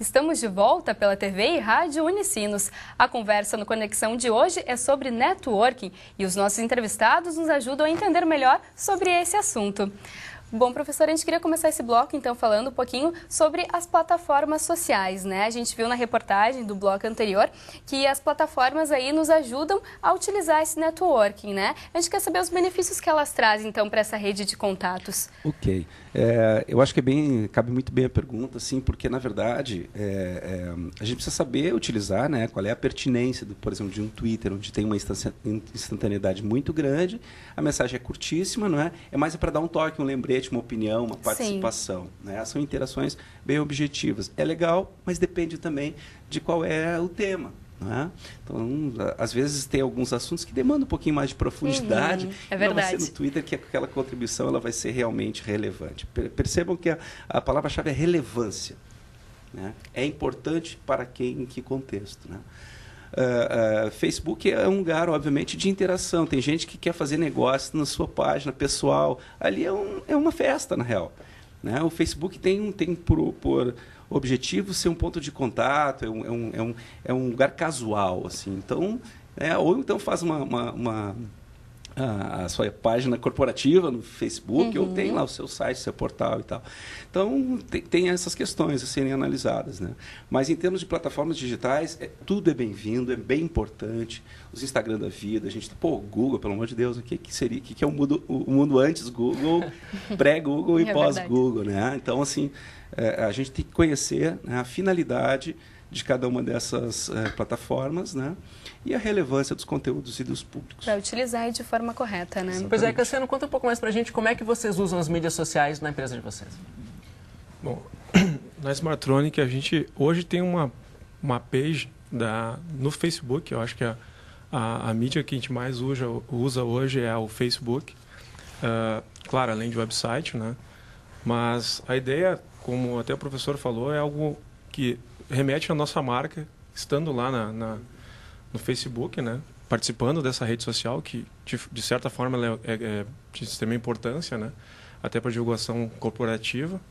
Estamos de volta pela TV e Rádio Unicinos. A conversa no Conexão de hoje é sobre networking e os nossos entrevistados nos ajudam a entender melhor sobre esse assunto. Bom, professor, a gente queria começar esse bloco, então, falando um pouquinho sobre as plataformas sociais, né? A gente viu na reportagem do bloco anterior que as plataformas aí nos ajudam a utilizar esse networking, né? A gente quer saber os benefícios que elas trazem, então, para essa rede de contatos. Ok. Eu acho que cabe muito bem a pergunta, sim, porque, na verdade, a gente precisa saber utilizar, né, qual é a pertinência, por exemplo, de um Twitter, onde tem uma instantaneidade muito grande, a mensagem é curtíssima, não é? É mais para dar um toque, um lembrete, uma opinião, uma participação, né? São interações bem objetivas. É legal, mas depende também de qual é o tema. Não é? Então, às vezes tem alguns assuntos que demandam um pouquinho mais de profundidade. É verdade. Não vai ser no Twitter que aquela contribuição ela vai ser realmente relevante. Percebam que a palavra-chave é relevância. Né? É importante para quem, em que contexto. Né? Facebook é um lugar, obviamente, de interação. Tem gente que quer fazer negócio na sua página pessoal. Ali é uma festa, na real. Né? O Facebook tem por objetivo ser um ponto de contato, é um lugar casual. Assim. Então, ou então faz a sua página corporativa no Facebook, ou tem lá o seu site, seu portal e tal. Então, tem essas questões a serem analisadas. Né? Mas, em termos de plataformas digitais, tudo é bem-vindo, é bem importante. Os Instagram da vida, a gente... Google, pelo amor de Deus, o que é o mundo antes Google, pré-Google e pós-Google, né? Então, assim, a gente tem que conhecer, né, a finalidade de cada uma dessas plataformas, né? E a relevância dos conteúdos e dos públicos. Para utilizar de forma correta, né? Exatamente. Pois é, Cassiano, conta um pouco mais para a gente como é que vocês usam as mídias sociais na empresa de vocês. Bom, na Smartronic a gente hoje tem uma page no Facebook. Eu acho que a mídia que a gente mais usa hoje é o Facebook. Claro, além de website, né? Mas a ideia, como até o professor falou, é algo que remete à nossa marca, estando lá no Facebook, né? Participando dessa rede social, que de certa forma ela é de extrema importância, né? Até para divulgação corporativa.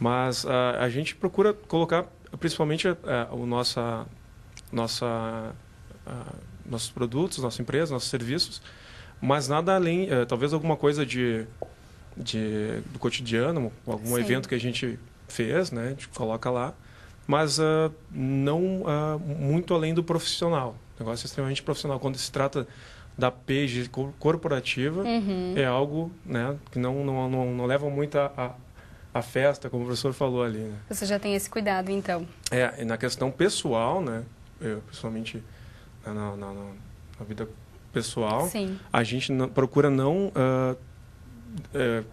Mas a gente procura colocar principalmente nossos produtos, nossa empresa, nossos serviços, mas nada além, talvez alguma coisa do cotidiano, algum evento que a gente fez, né? A gente coloca lá. Mas não muito além do profissional. O negócio é extremamente profissional. Quando se trata da page corporativa, é algo, né, que não leva muito a festa, como o professor falou ali. Né? Você já tem esse cuidado, então? E na questão pessoal, né, eu pessoalmente, na vida pessoal, sim, a gente procura não...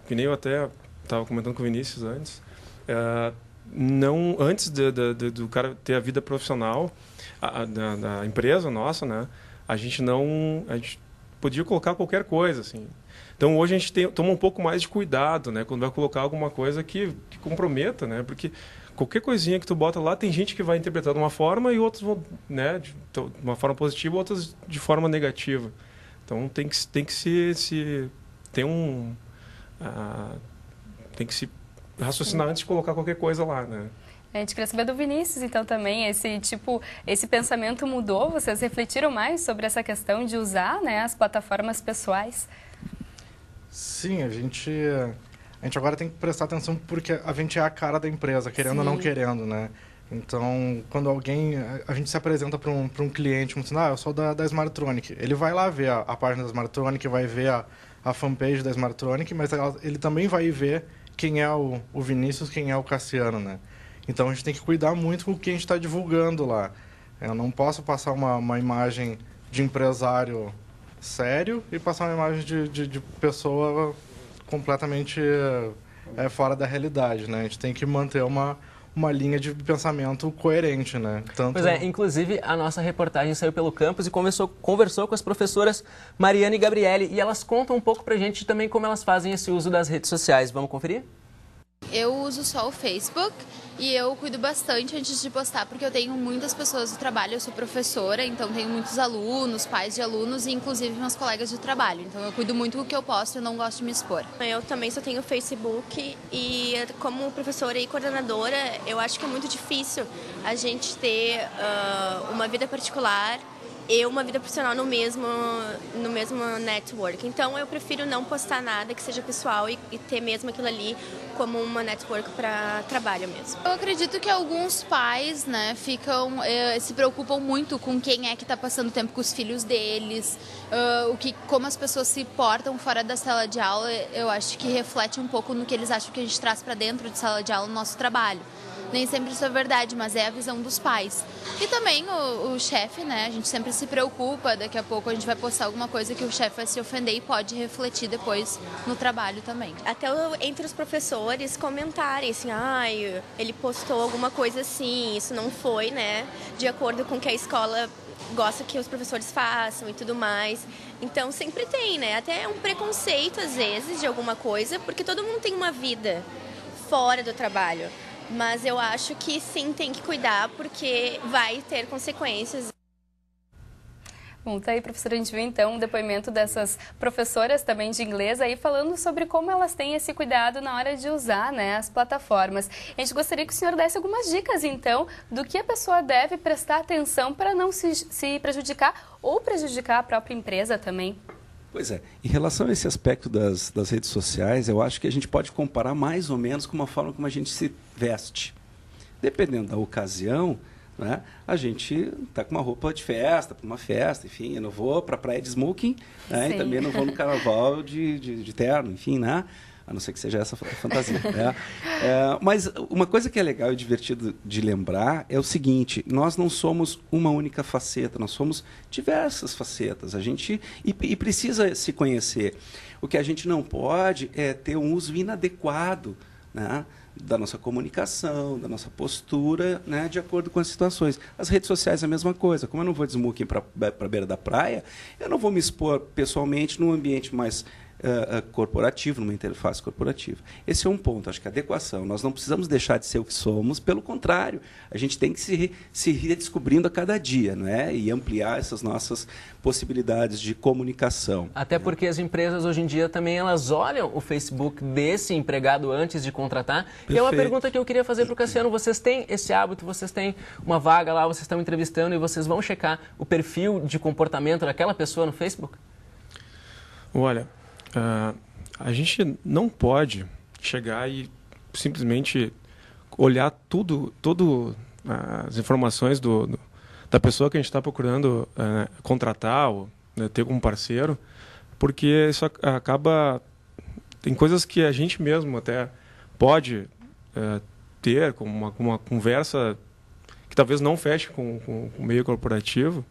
que nem eu até estava comentando com o Vinícius antes... não antes do cara ter a vida profissional da empresa nossa, né? A gente podia colocar qualquer coisa, assim. Então hoje a gente toma um pouco mais de cuidado, né? Quando vai colocar alguma coisa que comprometa, né? Porque qualquer coisinha que tu bota lá, tem gente que vai interpretar de uma forma e outros vão, né? De uma forma positiva, outras de forma negativa. Então tem que se raciocinar antes de colocar qualquer coisa lá, né? A gente queria saber do Vinícius, então, também, esse pensamento mudou? Vocês refletiram mais sobre essa questão de usar, né, as plataformas pessoais? Sim, a gente agora tem que prestar atenção porque a gente é a cara da empresa, querendo ou não querendo, né? Então, quando a gente se apresenta para um cliente, como assim, eu sou da Smartronic, ele vai lá ver a página da Smartronic, vai ver a fanpage da Smartronic, mas ele também vai ver quem é o Vinícius, quem é o Cassiano, né? Então, a gente tem que cuidar muito com o que a gente está divulgando lá. Eu não posso passar uma imagem de empresário sério e passar uma imagem de pessoa completamente fora da realidade, né? A gente tem que manter uma linha de pensamento coerente, né? Pois é, inclusive a nossa reportagem saiu pelo campus e conversou com as professoras Mariana e Gabriele, e elas contam um pouco pra gente também como elas fazem esse uso das redes sociais. Vamos conferir? eu uso só o Facebook e eu cuido bastante antes de postar, porque eu tenho muitas pessoas do trabalho, eu sou professora, então tenho muitos alunos, pais de alunos e inclusive meus colegas de trabalho. Então eu cuido muito do que eu posto e não gosto de me expor. Eu também só tenho Facebook e como professora e coordenadora, eu acho que é muito difícil a gente ter uma vida particular e uma vida profissional no mesmo network. Então, eu prefiro não postar nada que seja pessoal e ter mesmo aquilo ali como uma network para trabalho mesmo. Eu acredito que alguns pais, né, se preocupam muito com quem é que está passando tempo com os filhos deles, como as pessoas se portam fora da sala de aula. Eu acho que reflete um pouco no que eles acham que a gente traz para dentro de sala de aula no nosso trabalho. Nem sempre isso é verdade, mas é a visão dos pais. E também o chefe, né? A gente sempre se preocupa, daqui a pouco a gente vai postar alguma coisa que o chefe vai se ofender e pode refletir depois no trabalho também. Até entre os professores comentarem assim, ele postou alguma coisa assim, isso não foi, né? De acordo com o que a escola gosta que os professores façam e tudo mais. Então sempre tem, né? Até um preconceito às vezes de alguma coisa, porque todo mundo tem uma vida fora do trabalho. Mas eu acho que sim, tem que cuidar, porque vai ter consequências. Bom, tá aí, professora, a gente viu então o depoimento dessas professoras também de inglês aí falando sobre como elas têm esse cuidado na hora de usar, né, as plataformas. A gente gostaria que o senhor desse algumas dicas então do que a pessoa deve prestar atenção para não se prejudicar ou prejudicar a própria empresa também. Pois é, em relação a esse aspecto das redes sociais, eu acho que a gente pode comparar mais ou menos com uma forma como a gente se veste. Dependendo da ocasião, né, a gente está com uma roupa de festa, para uma festa, enfim, eu não vou para a praia de smoking, né, e também não vou no carnaval de terno, enfim, né? A não ser que seja essa fantasia. Né? Mas uma coisa que é legal e divertido de lembrar é o seguinte: nós não somos uma única faceta, nós somos diversas facetas. A gente e precisa se conhecer. O que a gente não pode é ter um uso inadequado, né, da nossa comunicação, da nossa postura, né, de acordo com as situações. As redes sociais é a mesma coisa. Como eu não vou de smoking para a beira da praia, eu não vou me expor pessoalmente num ambiente mais corporativo, numa interface corporativa. Esse é um ponto, acho que a adequação. Nós não precisamos deixar de ser o que somos, pelo contrário, a gente tem que se redescobrindo a cada dia, né? E ampliar essas nossas possibilidades de comunicação. Até porque as empresas hoje em dia também elas olham o Facebook desse empregado antes de contratar. Perfeito. E é uma pergunta que eu queria fazer para o Cassiano. Vocês têm esse hábito, vocês têm uma vaga lá, vocês estão entrevistando e vocês vão checar o perfil de comportamento daquela pessoa no Facebook? Olha, a gente não pode chegar e simplesmente olhar tudo as informações da pessoa que a gente está procurando contratar ou ter como parceiro, porque isso acaba... Tem coisas que a gente mesmo até pode ter como uma conversa que talvez não feche com o meio corporativo,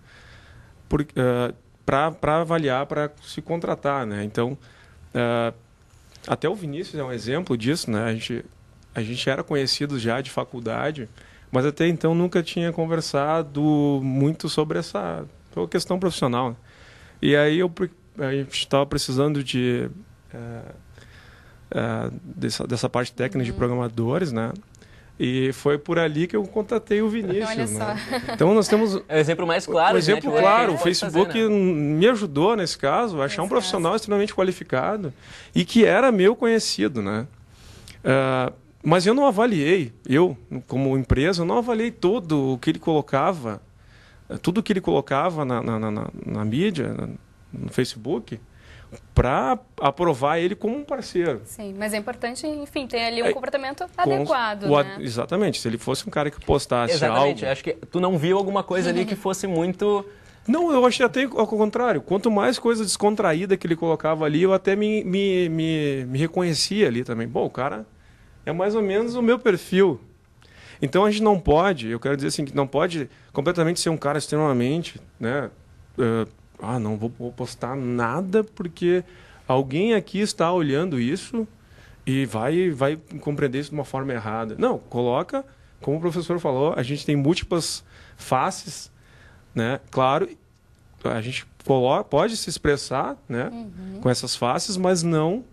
para avaliar, para se contratar, né? Então, até o Vinícius é um exemplo disso, né? A gente era conhecido já de faculdade, mas até então nunca tinha conversado muito sobre essa questão profissional. E aí a gente estava precisando dessa parte técnica de programadores, né? E foi por ali que eu contatei o Vinícius. Olha só. Né? Então nós temos... É o exemplo mais claro. O exemplo claro, o Facebook fazer, né? me ajudou nesse caso a achar um profissional extremamente qualificado e que era meu conhecido, né? Mas eu não avaliei, como empresa, eu não avaliei tudo o que ele colocava, tudo que ele colocava na mídia, no Facebook, para aprovar ele como um parceiro. Sim, mas é importante, enfim, ter ali um comportamento adequado, né? Exatamente, se ele fosse um cara que postasse Exatamente, algo... acho que tu não viu alguma coisa ali que fosse muito... Não, eu achei até ao contrário. Quanto mais coisa descontraída que ele colocava ali, eu até me reconhecia ali também. Bom, o cara é mais ou menos o meu perfil. Então a gente não pode, eu quero dizer assim, que não pode completamente ser um cara extremamente, né? Não vou postar nada porque alguém aqui está olhando isso e vai compreender isso de uma forma errada. Não, coloca, como o professor falou, a gente tem múltiplas faces, né? Claro, a gente pode se expressar, né? Com essas faces, mas não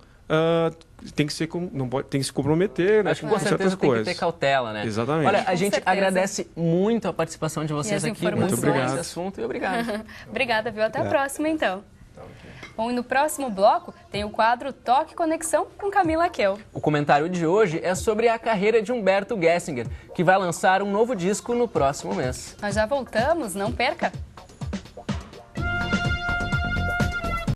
tem que ser não pode, tem que se comprometer, né, acho que com certeza tem que ter cautela, né? Exatamente. Olha, a gente agradece muito a participação de vocês aqui, muito bom esse assunto e obrigado. Obrigada, viu? Até a próxima, então. Bom, e no próximo bloco tem o quadro Toque Conexão com Camila Keu. O comentário de hoje é sobre a carreira de Humberto Gessinger, que vai lançar um novo disco no próximo mês. Nós já voltamos, não perca!